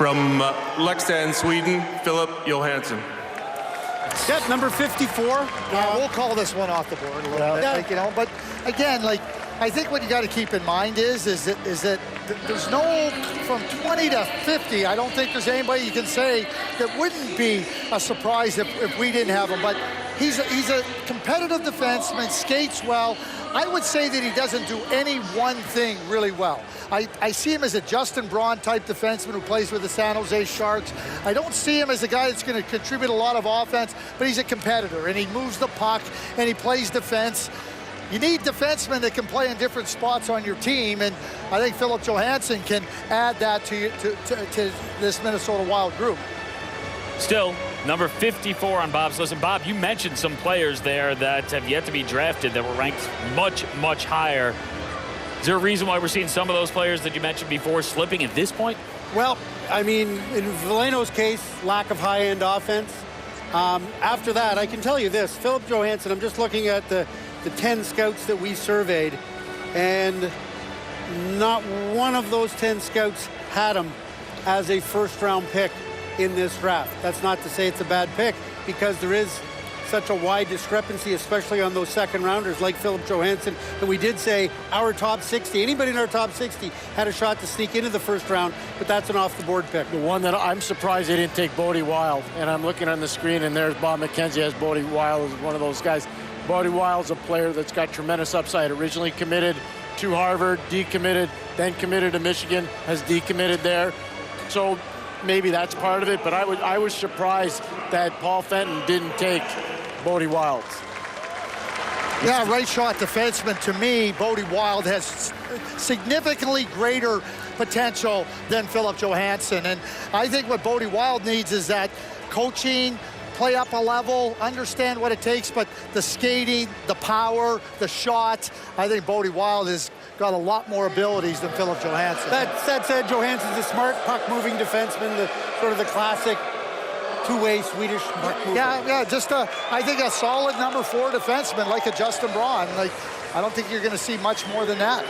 From Leksand, Sweden, Philip Johansson. Yep, number 54. We'll call this one off the board a little bit, like, you know. But again, like, I think what you got to keep in mind is that there's no, from 20 to 50, I don't think there's anybody you can say that wouldn't be a surprise if we didn't have him. But he's a competitive defenseman, skates well. I would say that he doesn't do any one thing really well. I see him as a Justin Braun type defenseman who plays with the San Jose Sharks. I don't see him as a guy that's going to contribute a lot of offense, but he's a competitor, and he moves the puck, and he plays defense. You need defensemen that can play in different spots on your team, and I think Philip Johansson can add that to this Minnesota Wild group. Still, number 54 on Bob's list. And Bob, you mentioned some players there that have yet to be drafted that were ranked much, much higher. Is there a reason why we're seeing some of those players that you mentioned before slipping at this point? Well, I mean, in Veleno's case, lack of high-end offense. After that, I can tell you this, Philip Johansson, I'm just looking at the 10 scouts that we surveyed, and not one of those 10 scouts had him as a first-round pick in this draft. That's not to say it's a bad pick, because there is such a wide discrepancy, especially on those second rounders like Philip Johansson. And we did say our top 60, anybody in our top 60 had a shot to sneak into the first round, but that's an off-the-board pick. The one that I'm surprised they didn't take Bodie Wild, and I'm looking on the screen, and there's Bob McKenzie has Bodie Wild as one of those guys. Bodie Wild's a player that's got tremendous upside. Originally committed to Harvard, decommitted, then committed to Michigan, has decommitted there. So maybe that's part of it, but I was surprised that Paul Fenton didn't take Bodie Wild. Yeah, right shot defenseman. To me, Bodie Wild has significantly greater potential than Philip Johansson. And I think what Bodie Wild needs is that coaching, play up a level, understand what it takes, but the skating, the power, the shot, I think Bodie Wild has got a lot more abilities than Philip Johansson. That said, Johansson's a smart puck-moving defenseman, sort of the classic two-way Swedish puck mover. Yeah, just I think a solid number 4 defenseman like a Justin Braun. Like, I don't think you're going to see much more than that.